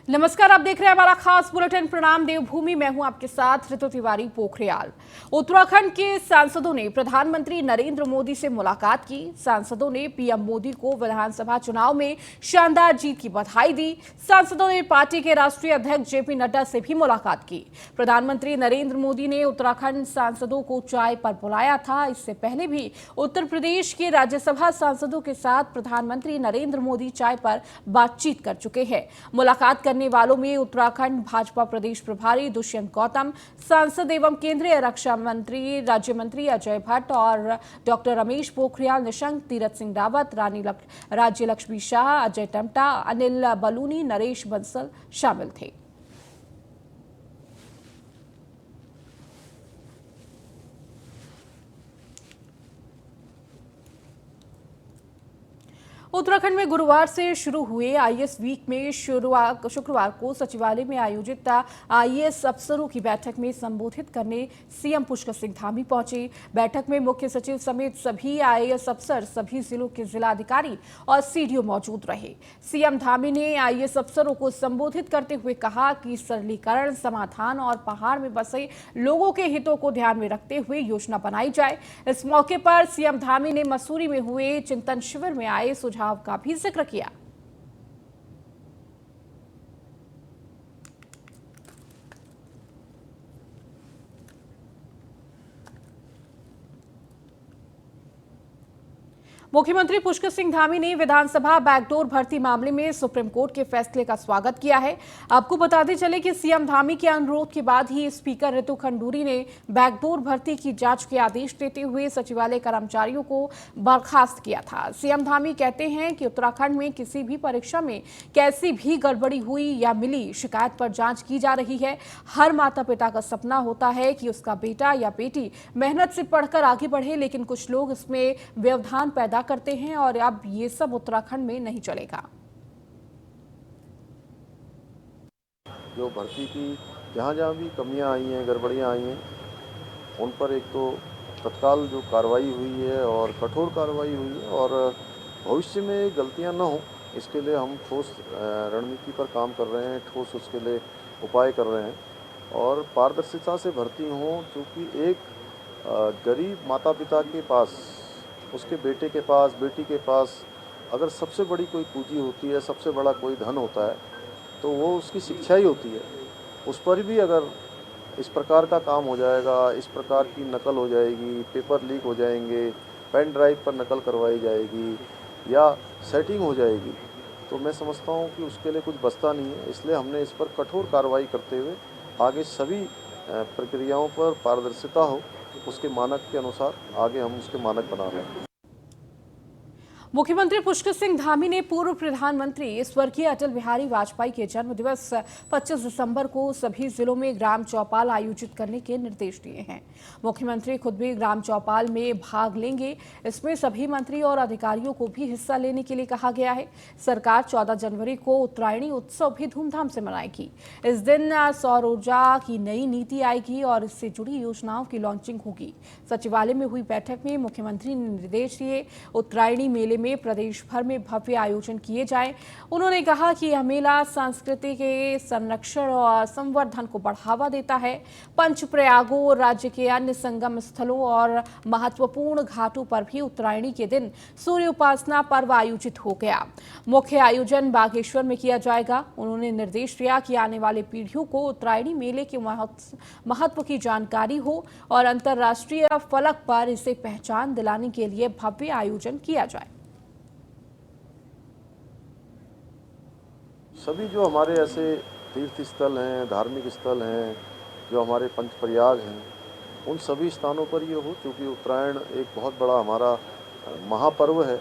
नमस्कार, आप देख रहे हैं हमारा खास बुलेटिन। प्रणाम देवभूमि, मैं हूं आपके साथ ऋतु तिवारी पोखरियाल। उत्तराखंड के सांसदों ने प्रधानमंत्री नरेंद्र मोदी से मुलाकात की। सांसदों ने पीएम मोदी को विधानसभा चुनाव में शानदार जीत की बधाई दी। सांसदों ने पार्टी के राष्ट्रीय अध्यक्ष जेपी नड्डा से भी मुलाकात की। प्रधानमंत्री नरेंद्र मोदी ने उत्तराखंड सांसदों को चाय पर बुलाया था। इससे पहले भी उत्तर प्रदेश के राज्यसभा सांसदों के साथ प्रधानमंत्री नरेंद्र मोदी चाय पर बातचीत कर चुके हैं। मुलाकात करने वालों में उत्तराखंड भाजपा प्रदेश प्रभारी दुष्यंत गौतम, सांसद एवं केंद्रीय रक्षा मंत्री राज्य मंत्री अजय भट्ट और डॉक्टर रमेश पोखरियाल निशंक, तीरथ सिंह रावत, राज्य लक्ष्मी शाह, अजय टम्टा, अनिल बलूनी, नरेश बंसल शामिल थे। उत्तराखंड में गुरुवार से शुरू हुए आईएएस वीक में शुक्रवार को सचिवालय में आयोजित आईएएस अफसरों की बैठक में संबोधित करने सीएम पुष्कर सिंह धामी पहुंचे। बैठक में मुख्य सचिव समेत सभी आईएएस अफसर, सभी जिलों के जिलाधिकारी और सीडीओ मौजूद रहे। सीएम धामी ने आईएएस अफसरों को संबोधित करते हुए कहा कि सरलीकरण, समाधान और पहाड़ में बसे लोगों के हितों को ध्यान में रखते हुए योजना बनाई जाए। इस मौके पर सीएम धामी ने मसूरी में हुए चिंतन शिविर में आए सुझाव का भी जिक्र किया। मुख्यमंत्री पुष्कर सिंह धामी ने विधानसभा बैकडोर भर्ती मामले में सुप्रीम कोर्ट के फैसले का स्वागत किया है। आपको बताते चले कि सीएम धामी के अनुरोध के बाद ही स्पीकर रितु खंडूरी ने बैकडोर भर्ती की जांच के आदेश देते हुए सचिवालय कर्मचारियों को बर्खास्त किया था। सीएम धामी कहते हैं कि उत्तराखंड में किसी भी परीक्षा में कैसी भी गड़बड़ी हुई या मिली शिकायत पर जांच की जा रही है। हर माता पिता का सपना होता है कि उसका बेटा या बेटी मेहनत से पढ़कर आगे बढ़े, लेकिन कुछ लोग इसमें व्यवधान पैदा करते हैं और अब ये सब उत्तराखंड में नहीं चलेगा। जो भर्ती की जहाँ भी कमियां आई हैं, गड़बड़ियां आई हैं, उन पर एक तो तत्काल जो कार्रवाई हुई है और कठोर कार्रवाई हुई है और भविष्य में गलतियां न हो, इसके लिए हम ठोस रणनीति पर काम कर रहे हैं, ठोस उसके लिए उपाय कर रहे हैं और पारदर्शिता से भर्ती हो। क्योंकि एक गरीब माता पिता के पास, उसके बेटे के पास, बेटी के पास अगर सबसे बड़ी कोई पूंजी होती है, सबसे बड़ा कोई धन होता है, तो वो उसकी शिक्षा ही होती है। उस पर भी अगर इस प्रकार का काम हो जाएगा, इस प्रकार की नकल हो जाएगी, पेपर लीक हो जाएंगे, पेन ड्राइव पर नकल करवाई जाएगी या सेटिंग हो जाएगी, तो मैं समझता हूँ कि उसके लिए कुछ बचता नहीं है। इसलिए हमने इस पर कठोर कार्रवाई करते हुए आगे सभी प्रक्रियाओं पर पारदर्शिता हो, उसके मानक के अनुसार आगे हम उसके मानक बना रहे हैं। मुख्यमंत्री पुष्कर सिंह धामी ने पूर्व प्रधानमंत्री स्वर्गीय अटल बिहारी वाजपेयी के जन्म दिवस 25 दिसंबर को सभी जिलों में ग्राम चौपाल आयोजित करने के निर्देश दिए हैं। मुख्यमंत्री खुद भी ग्राम चौपाल में भाग लेंगे। इसमें सभी मंत्री और अधिकारियों को भी हिस्सा लेने के लिए कहा गया है। सरकार 14 जनवरी को उत्तरायणी उत्सव भी धूमधाम से मनाएगी। इस दिन सौर ऊर्जा की नई नीति आएगी और इससे जुड़ी योजनाओं की लॉन्चिंग होगी। सचिवालय में हुई बैठक में मुख्यमंत्री ने निर्देश दिए उत्तरायणी मेले में प्रदेश भर में भव्य आयोजन किए जाएं। उन्होंने कहा कि यह मेला संस्कृति के संरक्षण और संवर्धन को बढ़ावा देता है। पंचप्रयागों और राज्य के अन्य संगम स्थलों और महत्वपूर्ण घाटों पर भी उत्तरायणी के दिन सूर्य उपासना पर्व आयोजित हो गया। मुख्य आयोजन बागेश्वर में किया जाएगा। उन्होंने निर्देश दिया कि आने वाले पीढ़ियों को उत्तरायणी मेले के महत्व की जानकारी हो और अंतर्राष्ट्रीय फलक पर इसे पहचान दिलाने के लिए भव्य आयोजन किया जाए। सभी जो हमारे ऐसे तीर्थ स्थल हैं, धार्मिक स्थल हैं, जो हमारे पंचप्रयाग हैं, उन सभी स्थानों पर ये हो। क्योंकि उत्तरायण एक बहुत बड़ा हमारा महापर्व है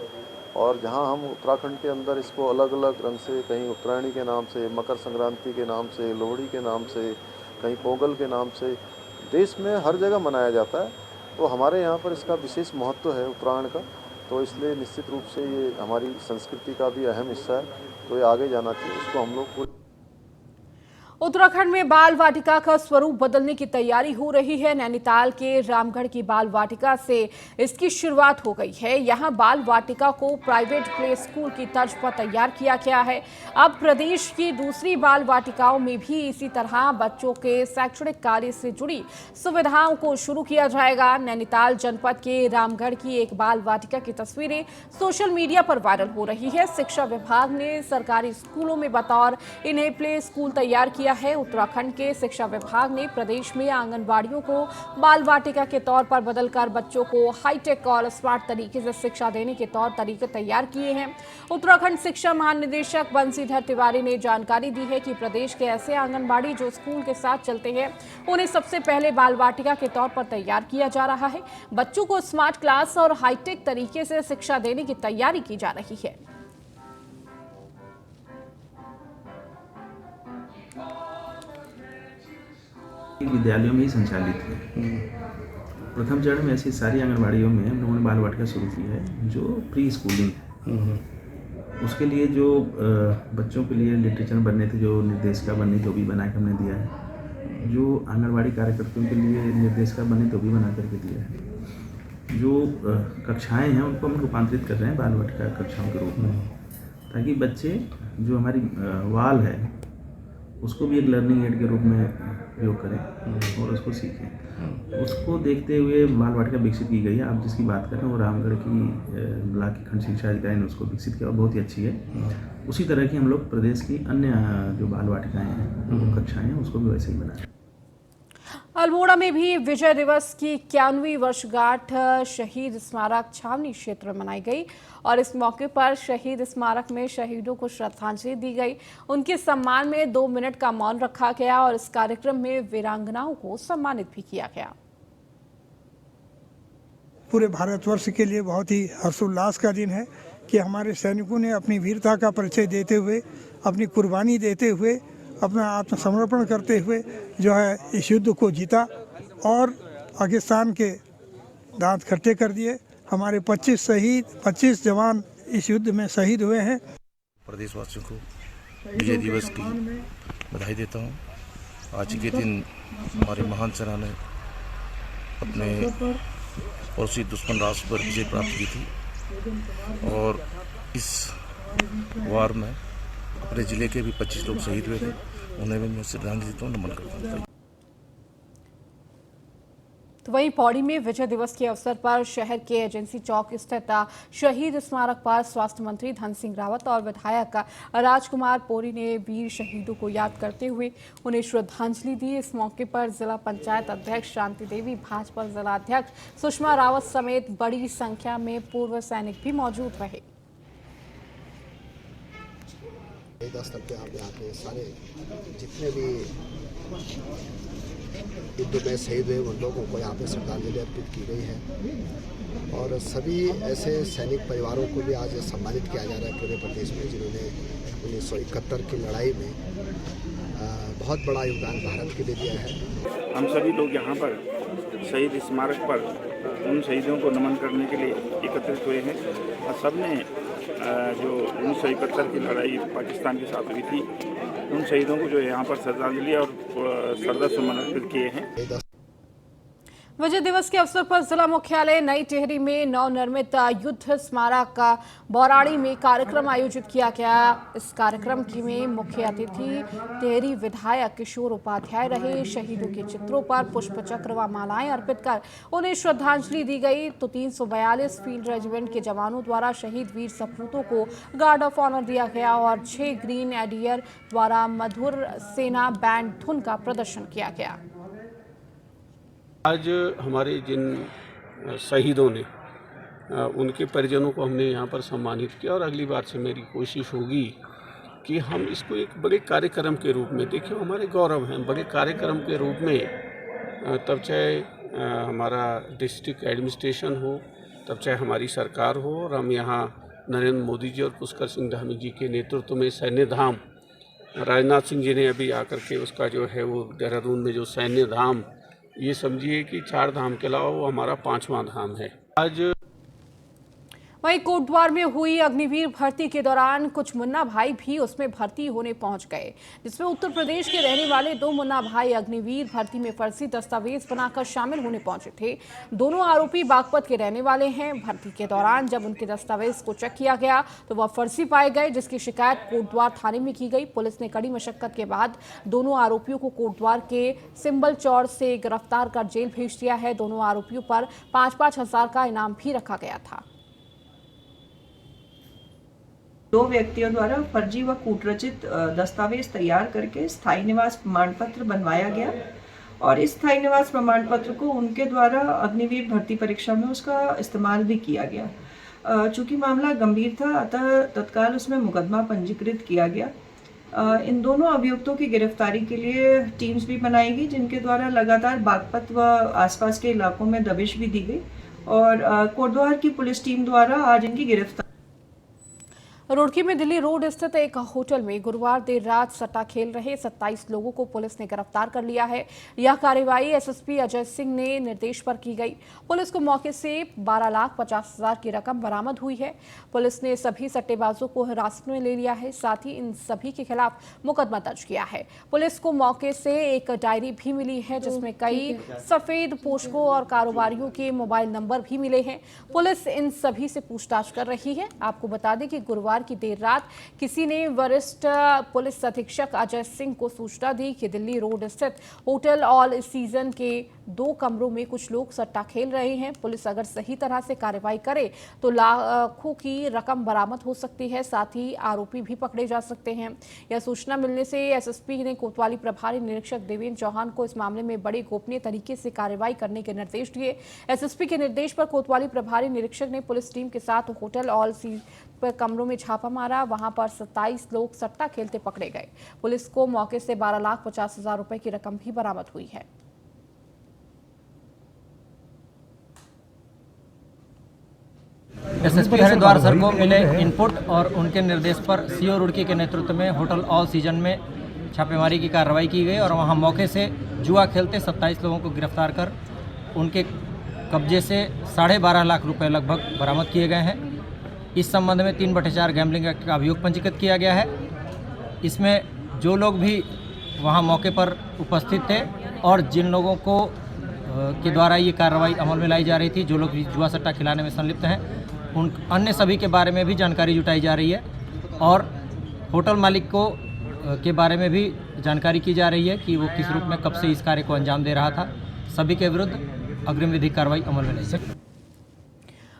और जहां हम उत्तराखंड के अंदर इसको अलग अलग रंग से, कहीं उत्तरायणी के नाम से, मकर संक्रांति के नाम से, लोहड़ी के नाम से, कहीं पोंगल के नाम से, देश में हर जगह मनाया जाता है। तो हमारे यहाँ पर इसका विशेष महत्व है उत्तरायण का, तो इसलिए निश्चित रूप से ये हमारी संस्कृति का भी अहम हिस्सा है। तो ये आगे जाना चाहिए, इसको हम लोग उत्तराखंड में बाल वाटिका का स्वरूप बदलने की तैयारी हो रही है। नैनीताल के रामगढ़ की बाल वाटिका से इसकी शुरुआत हो गई है। यहां बाल वाटिका को प्राइवेट प्ले स्कूल की तर्ज पर तैयार किया गया है। अब प्रदेश की दूसरी बाल वाटिकाओं में भी इसी तरह बच्चों के शैक्षणिक कार्य से जुड़ी सुविधाओं को शुरू किया जाएगा। नैनीताल जनपद के रामगढ़ की एक बाल वाटिका की तस्वीरें सोशल मीडिया पर वायरल हो रही है। शिक्षा विभाग ने सरकारी स्कूलों में बतौर इन्हें प्ले स्कूल तैयार किया है। उत्तराखंड के शिक्षा विभाग ने प्रदेश में आंगनबाड़ियों को बाल वाटिका के तौर पर बदलकर बच्चों को हाईटेक और स्मार्ट तरीके से शिक्षा देने के तौर तरीके तैयार किए हैं। उत्तराखंड शिक्षा महानिदेशक बंसीधर तिवारी ने जानकारी दी है कि प्रदेश के ऐसे आंगनबाड़ी जो स्कूल के साथ चलते हैं उन्हें सबसे पहले बाल वाटिका के तौर पर तैयार किया जा रहा है। बच्चों को स्मार्ट क्लास और हाईटेक तरीके से शिक्षा देने की तैयारी की जा रही है। विद्यालयों में ही संचालित है। प्रथम चरण में ऐसी सारी आंगनबाड़ियों में हम लोगों ने बाल वाटिका शुरू की है जो प्री स्कूलिंग है। उसके लिए जो बच्चों के लिए लिटरेचर बनने थे, जो निर्देशिका बननी थी वो भी बना के हमने दिया है। जो आंगनबाड़ी कार्यकर्ताओं के लिए निर्देशिका बनी तो भी बना करके दिया है। जो कक्षाएं हैं उनको हम रूपांतरित कर रहे हैं बाल वाटिका कक्षाओं के रूप में, ताकि बच्चे जो हमारी वाल है उसको भी एक लर्निंग एड के रूप में उपयोग करें और उसको सीखें। उसको देखते हुए बाल वाटिका विकसित की गई है। आप जिसकी बात कर रहे हैं वो रामगढ़ की ब्लॉक की खंड शिक्षा अधिकारी ने उसको विकसित किया और बहुत ही अच्छी है। उसी तरह की हम लोग प्रदेश की अन्य जो बाल वाटिकाएँ हैं, कक्षाएँ हैं, उसको भी वैसे ही बनाएं। अल्मोड़ा में भी विजय दिवस की 91वीं वर्षगांठ शहीद स्मारक छावनी क्षेत्र में मनाई गई और इस मौके पर शहीद स्मारक में शहीदों को श्रद्धांजलि दी गई। उनके सम्मान में 2 मिनट का मौन रखा गया और इस कार्यक्रम में वीरांगनाओं को सम्मानित भी किया गया। पूरे भारतवर्ष के लिए बहुत ही हर्षोल्लास का दिन है कि हमारे सैनिकों ने अपनी वीरता का परिचय देते हुए, अपनी कुर्बानी देते हुए, अपना आत्मसमर्पण करते हुए जो है इस युद्ध को जीता और पाकिस्तान के दांत खट्टे कर दिए। हमारे 25 जवान इस युद्ध में शहीद हुए हैं। प्रदेशवासियों को विजय दिवस की बधाई देता हूँ। आज के दिन हमारे महान सेना ने अपने पड़ोसी दुश्मन राष्ट्र पर विजय प्राप्त की थी और इस वार में अपने जिले के भी 25 लोग शहीद हुए थे। उन्हें भी मैं श्रद्धांजलि देता हूँ, नमन करता हूँ। तो वहीं पौड़ी में विजय दिवस के अवसर पर शहर के एजेंसी चौक स्थित शहीद स्मारक पर स्वास्थ्य मंत्री धन सिंह रावत और विधायक राजकुमार पोरी ने वीर शहीदों को याद करते हुए उन्हें श्रद्धांजलि दी। इस मौके पर जिला पंचायत अध्यक्ष शांति देवी, भाजपा जिला अध्यक्ष सुषमा रावत समेत बड़ी संख्या में पूर्व सैनिक भी मौजूद रहे। स्तर पे आप यहाँ पे सारे जितने भी युद्ध में शहीद हुए उन लोगों को यहाँ पे श्रद्धांजलि अर्पित की गई है और सभी ऐसे सैनिक परिवारों को भी आज सम्मानित किया जा रहा है पूरे प्रदेश में, जिन्होंने 1971 की लड़ाई में बहुत बड़ा योगदान भारत के लिए दिया है। हम सभी लोग यहाँ पर शहीद स्मारक पर उन शहीदों को नमन करने के लिए एकत्रित हुए हैं और सबने जो 1971 की लड़ाई पाकिस्तान के साथ हुई थी उन शहीदों को जो यहाँ पर श्रद्धांजलि और श्रद्धा सुमन अर्पित किए हैं। विजय दिवस के अवसर पर जिला मुख्यालय नई टिहरी में नवनिर्मित युद्ध स्मारक बौराड़ी में कार्यक्रम आयोजित किया गया। इस कार्यक्रम की में मुख्य अतिथि टिहरी विधायक किशोर उपाध्याय रहे। शहीदों के चित्रों पर पुष्प चक्र व मालाएं अर्पित कर उन्हें श्रद्धांजलि दी गई। तो 342 फील्ड रेजिमेंट के जवानों द्वारा शहीद वीर सपूतों को गार्ड ऑफ ऑनर दिया गया और 6 ग्रीन एडियर द्वारा मधुर सेना बैंड धुन का प्रदर्शन किया गया। आज हमारे जिन शहीदों ने उनके परिजनों को हमने यहाँ पर सम्मानित किया और अगली बार से मेरी कोशिश होगी कि हम इसको एक बड़े कार्यक्रम के रूप में, देखिए हमारे गौरव हैं, बड़े कार्यक्रम के रूप में, तब चाहे हमारा डिस्ट्रिक्ट एडमिनिस्ट्रेशन हो, तब चाहे हमारी सरकार हो और हम यहाँ नरेंद्र मोदी जी और पुष्कर सिंह धामी जी के नेतृत्व में सैन्य धाम, राजनाथ सिंह जी ने अभी आकर के उसका जो है वो देहरादून में जो सैन्य धाम, ये समझिए कि 4 धाम के अलावा वो हमारा 5वां धाम है। आज वहीं कोटद्वार में हुई अग्निवीर भर्ती के दौरान कुछ मुन्ना भाई भी उसमें भर्ती होने पहुंच गए, जिसमें उत्तर प्रदेश के रहने वाले 2 मुन्ना भाई अग्निवीर भर्ती में फर्जी दस्तावेज बनाकर शामिल होने पहुंचे थे। दोनों आरोपी बागपत के रहने वाले हैं। भर्ती के दौरान जब उनके दस्तावेज को चेक किया गया तो वह फर्जी पाए गए, जिसकी शिकायत कोटद्वार थाने में की गई। पुलिस ने कड़ी मशक्कत के बाद दोनों आरोपियों को कोटद्वार के सिंबल चौर से गिरफ्तार कर जेल भेज दिया है। दोनों आरोपियों पर 5-5 हजार का इनाम भी रखा गया था। 2 व्यक्तियों द्वारा फर्जी व कूटरचित दस्तावेज तैयार करके स्थायी निवास प्रमाण पत्र बनवाया गया और इस स्थायी निवास प्रमाण पत्र को उनके द्वारा अग्निवीर भर्ती परीक्षा में उसका इस्तेमाल भी किया गया। चूंकि मामला गंभीर था, अतः तत्काल उसमें मुकदमा पंजीकृत किया गया। इन दोनों अभियुक्तों की गिरफ्तारी के लिए टीम्स भी बनाई गई, जिनके द्वारा लगातार बागपत व आसपास के इलाकों में दबिश भी दी गई और कोटद्वार की पुलिस टीम द्वारा आज इनकी गिरफ्तारी। रुड़की में दिल्ली रोड स्थित एक होटल में गुरुवार देर रात सट्टा खेल रहे 27 लोगों को पुलिस ने गिरफ्तार कर लिया है। यह कार्रवाई एसएसपी अजय सिंह ने निर्देश पर की गई। पुलिस को मौके से 12,50,000 की रकम बरामद हुई है। पुलिस ने सभी सट्टेबाजों को हिरासत में ले लिया है, साथ ही इन सभी के खिलाफ मुकदमा दर्ज किया है। पुलिस को मौके से एक डायरी भी मिली है, जिसमें कई सफेद पोस्टकों और कारोबारियों के मोबाइल नंबर भी मिले हैं। पुलिस इन सभी से पूछताछ कर रही है। आपको बता दें कि गुरुवार की देर रात किसी ने वरिष्ठ पुलिस अधीक्षक अजय सिंह को सूचना दी कि दिल्ली रोड स्थित होटल ऑल सीजन के 2 कमरों में कुछ लोग सट्टा खेल रहे हैं। पुलिस अगर सही तरह से कार्रवाई करे तो लाखों की रकम बरामद हो सकती है, साथ ही आरोपी भी पकड़े जा सकते हैं। यह सूचना मिलने से एसएसपी ने कोतवाली प्रभारी निरीक्षक देवेंद्र चौहान को इस मामले में बड़ी गोपनीय तरीके से कार्रवाई करने के निर्देश दिए। एसएसपी के निर्देश पर कोतवाली प्रभारी निरीक्षक ने पुलिस टीम के साथ होटल ऑल पर कमरों में छापा मारा। वहां पर 27 लोग सट्टा खेलते पकड़े गए। पुलिस को मौके से 12,50,000 रुपए की रकम भी बरामद हुई है। एसएसपी हरिद्वार सर को मिले इनपुट और उनके निर्देश पर सीओ रुड़की के नेतृत्व में होटल ऑल सीजन में छापेमारी की कार्रवाई की गई और वहां मौके से जुआ खेलते 27 लोगों को गिरफ्तार कर उनके कब्जे से 12.5 लाख रुपए लगभग बरामद किए गए हैं। इस संबंध में 3/4 गैम्बलिंग एक्ट का अभियोग पंजीकृत किया गया है। इसमें जो लोग भी वहां मौके पर उपस्थित थे और जिन लोगों को के द्वारा ये कार्रवाई अमल में लाई जा रही थी, जो लोग जुआ सट्टा खिलाने में संलिप्त हैं, उन अन्य सभी के बारे में भी जानकारी जुटाई जा रही है और होटल मालिक को के बारे में भी जानकारी की जा रही है कि वो किस रूप में कब से इस कार्य को अंजाम दे रहा था। सभी के विरुद्ध अग्रिम विधिक कार्रवाई अमल में लाई जाएगी।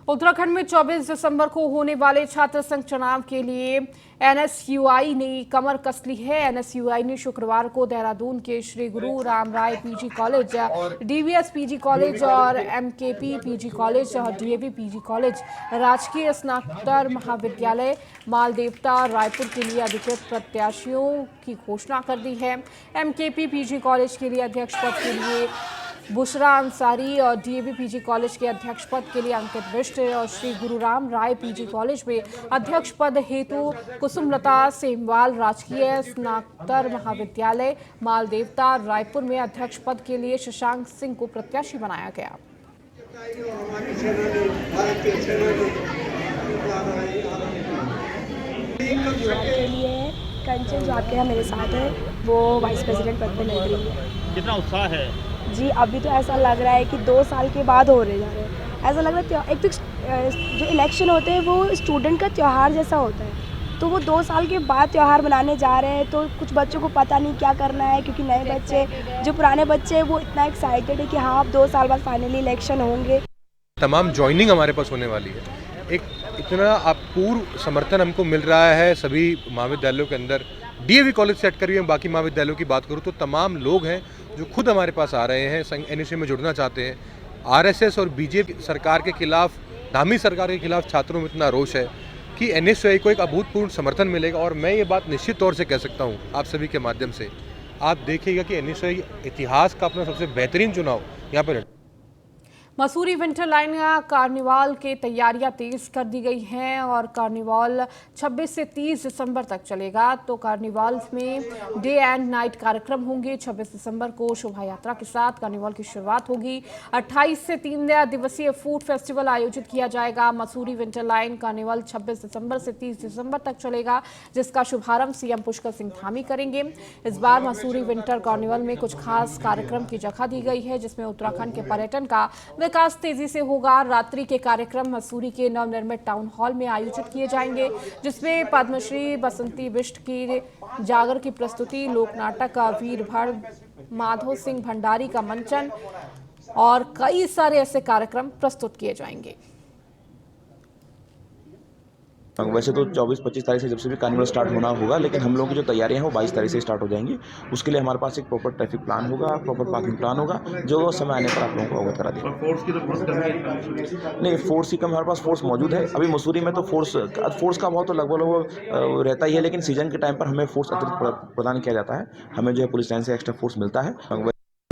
उत्तराखंड में 24 दिसंबर को होने वाले छात्र संघ चुनाव के लिए एनएसयूआई ने कमर कस ली है। एनएसयूआई ने शुक्रवार को देहरादून के Shri Guru Ram Rai PG college, DVS PG college और एमकेपी पीजी कॉलेज और डीएवी पीजी कॉलेज, राजकीय स्नातकोत्तर महाविद्यालय मालदेवता रायपुर के लिए अधिकृत प्रत्याशियों की घोषणा कर दी है। एमकेपी पीजी कॉलेज के लिए अध्यक्ष पद के लिए बुशरा अंसारी और डीएवी पीजी कॉलेज के अध्यक्ष पद के लिए अंकित बिष्ट और श्री गुरुराम राय पीजी कॉलेज में अध्यक्ष पद हेतु कुसुमलता सेमवाल, राजकीय स्नातकोत्तर महाविद्यालय मालदेवता रायपुर में अध्यक्ष पद के लिए शशांक सिंह को प्रत्याशी बनाया गया। कंचन जो आपके यहाँ मेरे साथ है वो वाइस प्रेसिडेंट पद पे लड़ रही है। कितना उत्साह है जी? अभी तो ऐसा लग रहा है कि 2 साल के बाद हो रहे जा रहे हैं। ऐसा लग रहा है एक तो जो इलेक्शन होते हैं वो स्टूडेंट का त्यौहार जैसा होता है, तो वो 2 साल के बाद त्यौहार मनाने जा रहे हैं। तो कुछ बच्चों को पता नहीं क्या करना है, क्योंकि नए बच्चे, जो पुराने बच्चे हैं वो इतना एक्साइटेड है कि हाँ अब 2 साल बाद फाइनली इलेक्शन होंगे। तमाम ज्वाइनिंग हमारे पास होने वाली है। एक इतना पूर्व समर्थन हमको मिल रहा है सभी महाविद्यालयों के अंदर। डीएवी कॉलेज सेट करिए, बाकी महाविद्यालयों की बात करूँ तो तमाम लोग हैं जो खुद हमारे पास आ रहे हैं, एनएसयू में जुड़ना चाहते हैं। आरएसएस और बीजेपी सरकार के खिलाफ, धामी सरकार के खिलाफ छात्रों में इतना रोष है कि एनएसयू को एक अभूतपूर्व समर्थन मिलेगा। और मैं ये बात निश्चित तौर से कह सकता हूँ आप सभी के माध्यम से, आप देखिएगा कि एनएसयू इतिहास का अपना सबसे बेहतरीन चुनाव यहाँ पर मसूरी विंटर लाइन कार्निवाल के तैयारियां तेज कर दी गई हैं और कार्निवाल 26 से 30 दिसंबर तक चलेगा। तो कार्निवाल में डे एंड नाइट कार्यक्रम होंगे। 26 दिसंबर को शोभा यात्रा के साथ कार्निवाल की शुरुआत होगी। 28 से 3 दिवसीय फूड फेस्टिवल आयोजित किया जाएगा। मसूरी विंटर लाइन कार्निवाल 26 दिसंबर से 30 दिसंबर तक चलेगा, जिसका शुभारंभ सीएम पुष्कर सिंह धामी करेंगे। इस बार मसूरी विंटर कार्निवाल में कुछ खास कार्यक्रम की जगह दी गई है, जिसमें उत्तराखंड के पर्यटन का विकास तेजी से होगा। रात्रि के कार्यक्रम मसूरी के नवनिर्मित टाउन हॉल में आयोजित किए जाएंगे, जिसमें पद्मश्री बसंती बिष्ट की जागर की प्रस्तुति, लोक नाटक वीरभद्र माधो सिंह भंडारी का मंचन और कई सारे ऐसे कार्यक्रम प्रस्तुत किए जाएंगे। वैसे तो 24-25 तारीख से जब से भी कार्निवल स्टार्ट होना होगा, लेकिन हम लोगों की जो तैयारियां हैं वो 22 तारीख से स्टार्ट हो जाएंगी। उसके लिए हमारे पास एक प्रॉपर ट्रैफिक प्लान होगा, प्रॉपर पार्किंग प्लान होगा, जो समय आने पर आप लोगों को अवगत करा देंगे। फोर्स की तो बहुत कमी है। नहीं, फोर्स की कम, हमारे पास फोर्स मौजूद है। अभी मसूरी में तो फोर्स का बहुत तो लगभग रहता ही है, लेकिन सीजन के टाइम पर हमें फोर्स अतिरिक्त प्रदान किया जाता है। हमें जो है पुलिस लाइन से एक्स्ट्रा फोर्स मिलता है।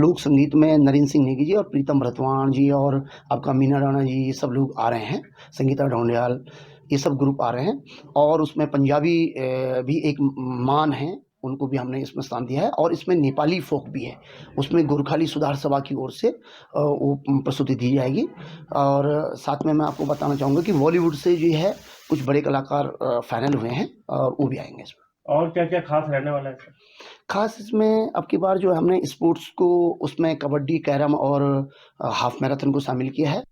लोक संगीत में नरेंद्र सिंह नेगी जी और प्रीतम भरतवाण जी और आपका मीना राणा जी, ये सब लोग आ रहे हैं। संगीता ढोंडियाल, ये सब ग्रुप आ रहे हैं। और उसमें पंजाबी भी एक मान है, उनको भी हमने इसमें स्थान दिया है। और इसमें नेपाली फोक भी है, उसमें गोरखाली सुधार सभा की ओर से वो प्रस्तुति दी जाएगी। और साथ में मैं आपको बताना चाहूँगा कि बॉलीवुड से जो है कुछ बड़े कलाकार फाइनल हुए हैं और वो भी आएंगे इसमें। और क्या क्या खास रहने वाला है? खास इसमें अब की बार जो हमने स्पोर्ट्स को, उसमें कबड्डी, कैरम और हाफ मैराथन को शामिल किया है।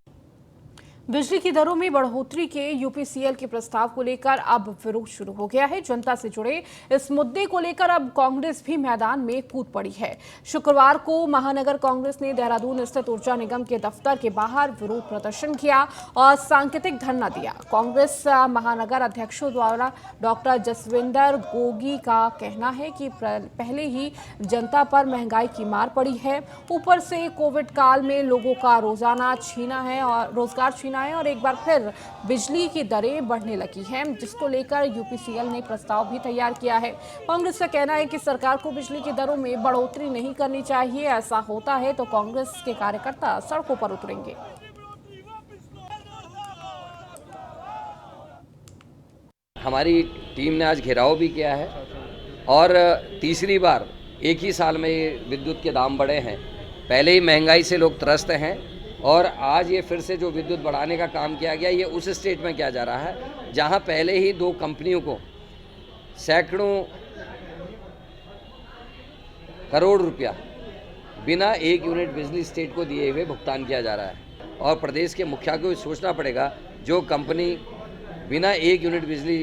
बिजली की दरों में बढ़ोतरी के यूपीसीएल के प्रस्ताव को लेकर अब विरोध शुरू हो गया है। जनता से जुड़े इस मुद्दे को लेकर अब कांग्रेस भी मैदान में कूद पड़ी है। शुक्रवार को महानगर कांग्रेस ने देहरादून स्थित ऊर्जा निगम के दफ्तर के बाहर विरोध प्रदर्शन किया और सांकेतिक धरना दिया। कांग्रेस महानगर अध्यक्षों द्वारा डॉक्टर जसविंदर गोगी का कहना है कि पहले ही जनता पर महंगाई की मार पड़ी है, ऊपर से कोविड काल में लोगों का रोजगार छीना है और एक बार फिर बिजली की दरें बढ़ने लगी हैं, जिसको लेकर यूपीसीएल ने प्रस्ताव भी तैयार किया है। कांग्रेस का कहना है कि सरकार को बिजली की दरों में बढ़ोतरी नहीं करनी चाहिए। ऐसा होता है तो कांग्रेस के कार्यकर्ता सड़कों पर उतरेंगे। हमारी टीम ने आज घेराव भी किया है और तीसरी बार एक ही साल में ये विद्युत के दाम बढ़े हैं। पहले ही महंगाई से लोग त्रस्त हैं और आज ये फिर से जो विद्युत बढ़ाने का काम किया गया, ये उस स्टेज में किया जा रहा है जहां पहले ही 2 कंपनियों को सैकड़ों करोड़ रुपया बिना 1 यूनिट बिजली स्टेट को दिए हुए भुगतान किया जा रहा है। और प्रदेश के मुखिया को सोचना पड़ेगा, जो कंपनी बिना 1 यूनिट बिजली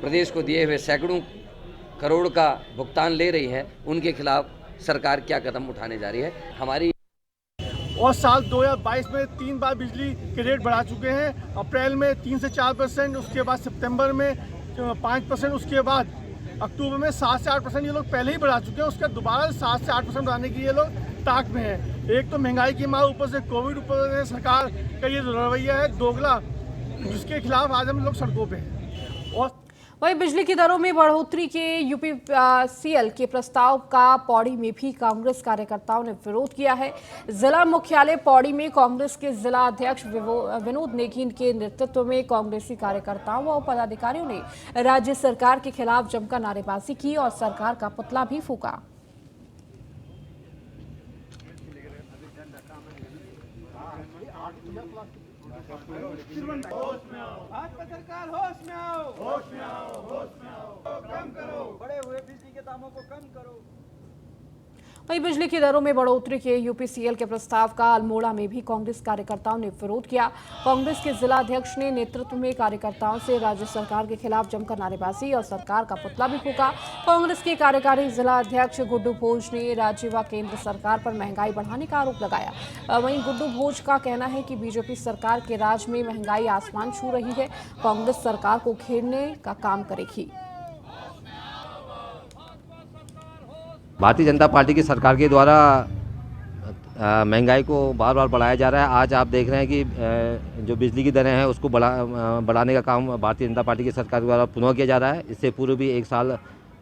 प्रदेश को दिए हुए सैकड़ों करोड़ का भुगतान ले रही है, उनके खिलाफ सरकार क्या कदम उठाने जा रही है। हमारी और साल 2022 में 3 बार बिजली के रेट बढ़ा चुके हैं। अप्रैल में 3 से 4%, उसके बाद सितंबर में 5%, उसके बाद अक्टूबर में 7 से 8% ये लोग पहले ही बढ़ा चुके हैं। उसका दोबारा 7 से 8% बढ़ाने की ये लोग ताक में है। एक तो महंगाई की मार, ऊपर से कोविड, ऊपर से सरकार का ये रवैया है दोगला, जिसके खिलाफ आज हम लोग सड़कों पे हैं। और वहीं बिजली की दरों में बढ़ोतरी के यूपीसीएल के प्रस्ताव का पौड़ी में भी कांग्रेस कार्यकर्ताओं ने विरोध किया है। जिला मुख्यालय पौड़ी में कांग्रेस के जिला अध्यक्ष विनोद नेगी के नेतृत्व में कांग्रेसी कार्यकर्ताओं और पदाधिकारियों ने राज्य सरकार के खिलाफ जमकर नारेबाजी की और सरकार का पुतला भी फूका। भाजपा सरकार होश में आओ, होश में आओ, होश में आओ, कम करो, बढ़े हुए बिजली के दामों को कम करो। वहीं बिजली की दरों में बढ़ोतरी के यूपीसीएल के प्रस्ताव का अल्मोड़ा में भी कांग्रेस कार्यकर्ताओं ने विरोध किया। कांग्रेस के जिला अध्यक्ष ने नेतृत्व में कार्यकर्ताओं से राज्य सरकार के खिलाफ जमकर नारेबाजी और सरकार का पुतला भी फूका। कांग्रेस के कार्यकारी जिला अध्यक्ष गुड्डू भोज ने राज्य व केंद्र सरकार पर महंगाई बढ़ाने का आरोप लगाया। वहीं गुड्डू भोज का कहना है कि बीजेपी सरकार के राज में महंगाई आसमान छू रही है, कांग्रेस सरकार को घेरने का काम करेगी। भारतीय जनता पार्टी की सरकार के द्वारा महंगाई को बार बार बढ़ाया जा रहा है। आज आप देख रहे हैं कि जो बिजली की दरें हैं उसको बढ़ाने का काम भारतीय जनता पार्टी की सरकार द्वारा पुनः किया जा रहा है। इससे पूर्व भी 1 साल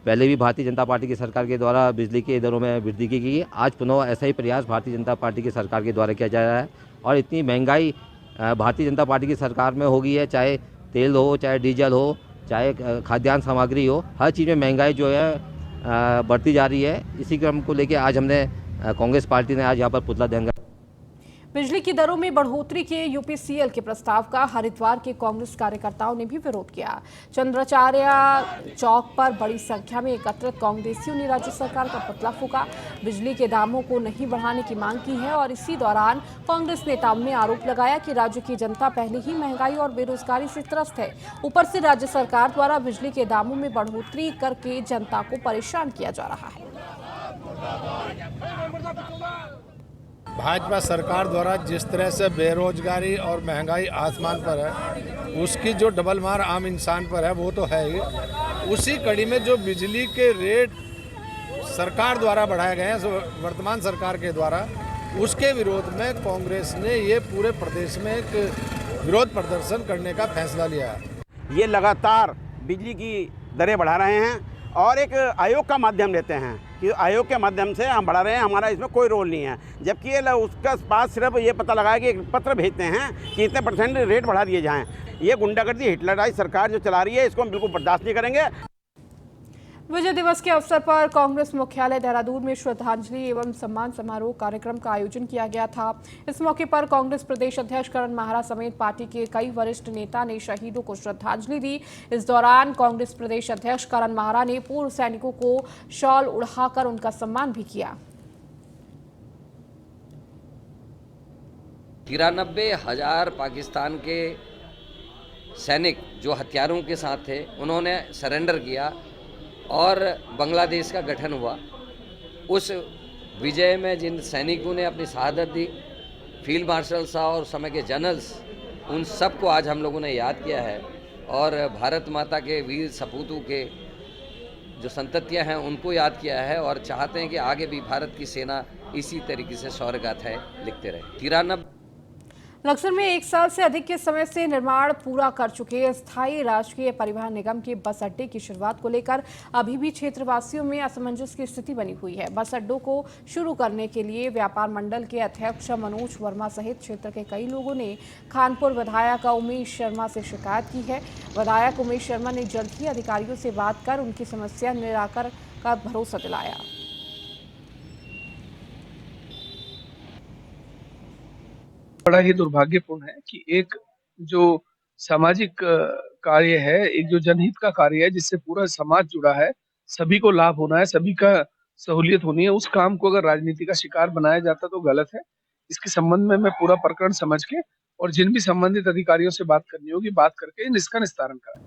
पहले भी भारतीय जनता पार्टी की सरकार के द्वारा बिजली के दरों में वृद्धि की गई है। आज पुनः ऐसा ही प्रयास भारतीय जनता पार्टी की सरकार के द्वारा किया जा रहा है और इतनी महंगाई भारतीय जनता पार्टी की सरकार में हो गई है, चाहे तेल हो, चाहे डीजल हो, चाहे खाद्यान्न सामग्री हो, हर चीज़ में महंगाई जो है बढ़ती जा रही है। इसी क्रम को लेकर आज हमने कांग्रेस पार्टी ने आज यहाँ पर पुतला दहन। बिजली की दरों में बढ़ोतरी के यूपीसीएल के प्रस्ताव का हरिद्वार के कांग्रेस कार्यकर्ताओं ने भी विरोध किया। चंद्राचार्य चौक पर बड़ी संख्या में एकत्रित कांग्रेसियों ने राज्य सरकार का पुतला फूंका, बिजली के दामों को नहीं बढ़ाने की मांग की है और इसी दौरान कांग्रेस नेताओं ने आरोप लगाया कि राज्य की जनता पहले ही महंगाई और बेरोजगारी से त्रस्त है। ऊपर से राज्य सरकार द्वारा बिजली के दामों में बढ़ोतरी करके जनता को परेशान किया जा रहा है। भाजपा सरकार द्वारा जिस तरह से बेरोजगारी और महंगाई आसमान पर है, उसकी जो डबल मार आम इंसान पर है वो तो है ही। उसी कड़ी में जो बिजली के रेट सरकार द्वारा बढ़ाए गए हैं वर्तमान सरकार के द्वारा, उसके विरोध में कांग्रेस ने ये पूरे प्रदेश में एक विरोध प्रदर्शन करने का फैसला लिया है। ये लगातार बिजली की दरें बढ़ा रहे हैं और एक आयोग का माध्यम लेते हैं कि आयोग के माध्यम से हम बढ़ा रहे हैं, हमारा इसमें कोई रोल नहीं है। जबकि ये उसका पास सिर्फ ये पता लगाया कि एक पत्र भेजते हैं कि इतने % रेट बढ़ा दिए जाएं। ये गुंडागर्दी हिटलराइज सरकार जो चला रही है, इसको हम बिल्कुल बर्दाश्त नहीं करेंगे। विजय दिवस के अवसर पर कांग्रेस मुख्यालय देहरादून में श्रद्धांजलि एवं सम्मान समारोह कार्यक्रम का आयोजन किया गया था। इस मौके पर कांग्रेस प्रदेश अध्यक्ष करण माहरा समेत पार्टी के कई वरिष्ठ नेता ने शहीदों को श्रद्धांजलि दी। इस दौरान कांग्रेस प्रदेश अध्यक्ष करण माहरा ने पूर्व सैनिकों को शॉल उड़ाकर उनका सम्मान भी किया। 93,000 पाकिस्तान के सैनिक जो हथियारों के साथ थे, उन्होंने सरेंडर किया और बांग्लादेश का गठन हुआ। उस विजय में जिन सैनिकों ने अपनी शहादत दी, फील्ड मार्शल साहब और समय के जनरल्स, उन सबको आज हम लोगों ने याद किया है और भारत माता के वीर सपूतों के जो संततियां हैं उनको याद किया है और चाहते हैं कि आगे भी भारत की सेना इसी तरीके से शौर्य गाथाएं लिखते रहे। लक्सर में 1 साल से अधिक के समय से निर्माण पूरा कर चुके स्थायी राष्ट्रीय परिवहन निगम के बस अड्डे की शुरुआत को लेकर अभी भी क्षेत्रवासियों में असमंजस की स्थिति बनी हुई है। बस अड्डों को शुरू करने के लिए व्यापार मंडल के अध्यक्ष मनोज वर्मा सहित क्षेत्र के कई लोगों ने खानपुर विधायक उमेश शर्मा से शिकायत की है। विधायक उमेश शर्मा ने जल्द ही अधिकारियों से बात कर उनकी समस्या निराकरण का भरोसा दिलाया। बड़ा ही दुर्भाग्यपूर्ण है कि एक जो सामाजिक कार्य है, एक जो जनहित का कार्य है जिससे पूरा समाज जुड़ा है, सभी को लाभ होना है, सभी का सहूलियत होनी है, उस काम को अगर राजनीति का शिकार बनाया जाता तो गलत है। इसके संबंध में मैं पूरा प्रकरण समझ के और जिन भी संबंधित अधिकारियों से बात करनी होगी बात करके इसका निस्तारण कराएं।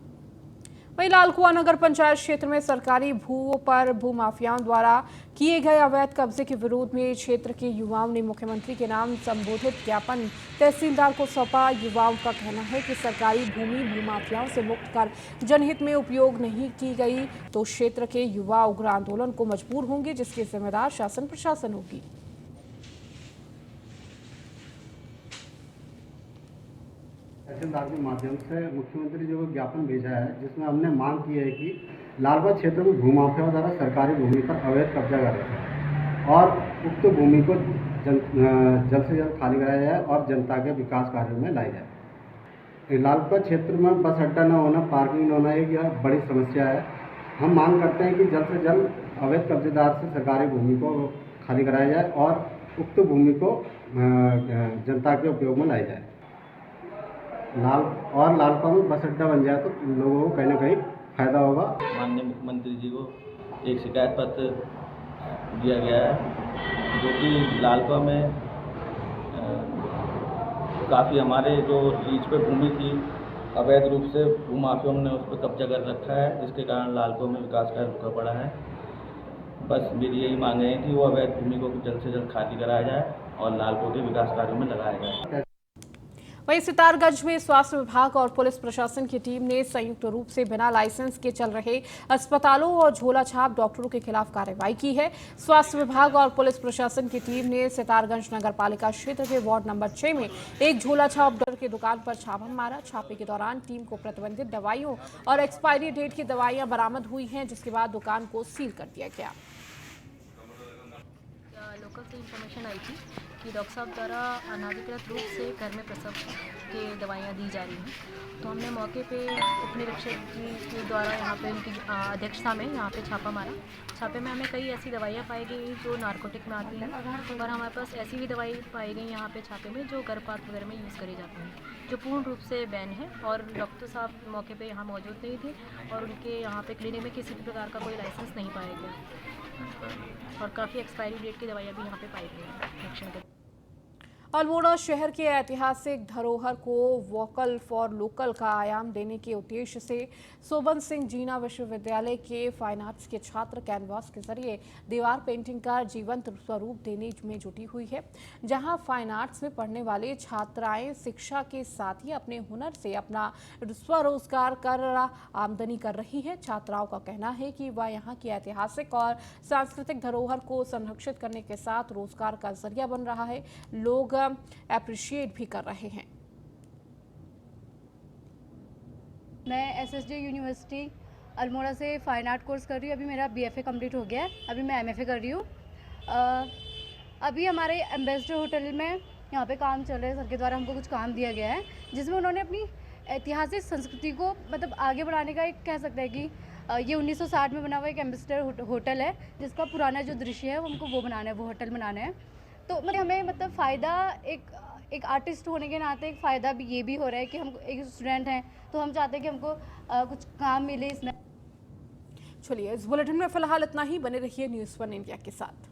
वहीं लालकुआं नगर पंचायत क्षेत्र में सरकारी भूओं पर भूमाफियाओं द्वारा किए गए अवैध कब्जे के विरोध में क्षेत्र के युवाओं ने मुख्यमंत्री के नाम संबोधित ज्ञापन तहसीलदार को सौंपा। युवाओं का कहना है कि सरकारी भूमि भूमाफियाओं से मुक्त कर जनहित में उपयोग नहीं की गई तो क्षेत्र के युवा उग्र आंदोलन को मजबूर होंगे, जिसके जिम्मेदार शासन प्रशासन होगी। तहसीलदार के माध्यम से मुख्यमंत्री जो ज्ञापन भेजा है, जिसमें हमने मांग की है कि लालबाग क्षेत्र में भूमाफियाओं द्वारा सरकारी भूमि पर अवैध कब्जा कर रखा है और उक्त भूमि को जल्द से जल्द खाली कराया जाए और जनता के विकास कार्यों में लाई जाए। लालबाग क्षेत्र में बस अड्डा न होना, पार्किंग न होना एक यह बड़ी समस्या है। हम मांग करते हैं कि जल्द से जल्द अवैध कब्जेदार से सरकारी भूमि को खाली कराया जाए और उक्त भूमि को जनता के उपयोग में लाई जाए। लालपा में बस अड्डा बन जाए तो लोगों को कहीं ना कहीं फायदा होगा। माननीय मुख्यमंत्री जी को एक शिकायत पत्र दिया गया है, जो कि लालपा में काफ़ी हमारे जो लीज पे भूमि थी अवैध रूप से भूमाफियों ने उस पर कब्जा कर रखा है, जिसके कारण लालपा में विकास कार्य रुका पड़ा है। बस मेरी यही मांग है कि वो अवैध भूमि को जल्द से जल्द खाली कराया जाए और लालपा के विकास कार्यों में लगाया जाए। वहीं सितारगंज में स्वास्थ्य विभाग और पुलिस प्रशासन की टीम ने संयुक्त रूप से बिना लाइसेंस के चल रहे अस्पतालों और झोला छाप डॉक्टरों के खिलाफ कार्रवाई की है। स्वास्थ्य विभाग और पुलिस प्रशासन की टीम ने सितारगंज नगर पालिका क्षेत्र के वार्ड नंबर 6 में एक झोला छाप डॉक्टर की दुकान पर छापा मारा। छापे के दौरान टीम को प्रतिबंधित दवाइयों और एक्सपायरी डेट की दवाइयां बरामद हुई हैं, जिसके बाद दुकान को सील कर दिया गया। लोकल से इंफॉर्मेशन आई थी कि डॉक्टर साहब द्वारा अनाधिकृत रूप से घर में प्रसव के दवाइयाँ दी जा रही हैं, तो हमने मौके पे उप निरीक्षक जी के द्वारा यहाँ पे उनकी अध्यक्षता में यहाँ पे छापा मारा। छापे में हमें कई ऐसी दवाइयाँ पाई गई जो नारकोटिक में आती हैं, और हमारे पास ऐसी भी दवाई पाई गई यहाँ पे छापे में जो गर्भपात वगैरह में यूज़ करी जाती हैं, जो पूर्ण रूप से बैन है। और डॉक्टर साहब मौके पर यहाँ मौजूद नहीं थे और उनके यहाँ पे क्लिनिक में किसी भी प्रकार का कोई लाइसेंस नहीं पाया गया, और काफ़ी एक्सपायरी डेट की दवाइयाँ भी यहाँ पे पाई गई हैं निरीक्षण के। अल्मोड़ा शहर के ऐतिहासिक धरोहर को वोकल फॉर लोकल का आयाम देने के उद्देश्य से सोबन सिंह जीना विश्वविद्यालय के फाइन आर्ट्स के छात्र कैनवास के जरिए दीवार पेंटिंग का जीवंत स्वरूप देने में जुटी हुई है, जहां फाइन आर्ट्स में पढ़ने वाले छात्राएं शिक्षा के साथ ही अपने हुनर से अपना स्वरोजगार कर आमदनी कर रही है। छात्राओं का कहना है कि वह यहाँ की ऐतिहासिक और सांस्कृतिक धरोहर को संरक्षित करने के साथ रोजगार का जरिया बन रहा है। लोग अप्रिशिएट भी कर रहे हैं। मैं एसएसडी यूनिवर्सिटी अल्मोड़ा से फाइन आर्ट कोर्स कर रही हूँ। अभी मेरा बीएफए कंप्लीट हो गया है, अभी मैं एमएफए कर रही हूँ। अभी हमारे एम्बेसडर होटल में यहाँ पे काम चल रहा है, सर के द्वारा हमको कुछ काम दिया गया है, जिसमें उन्होंने अपनी ऐतिहासिक संस्कृति को मतलब आगे बढ़ाने का एक कह सकते हैं कि ये 1960 में बना हुआ एक एम्बेसडर होटल है, जिसका पुराना जो दृश्य है हमको वो बनाना है, वो होटल बनाना है। तो मतलब हमें मतलब फ़ायदा एक आर्टिस्ट होने के नाते एक फ़ायदा भी ये भी हो रहा है कि हम एक स्टूडेंट हैं, तो हम चाहते हैं कि हमको कुछ काम मिले इसमें। चलिए, इस बुलेटिन में फिलहाल इतना ही। बने रहिए न्यूज़ 1 इंडिया के साथ।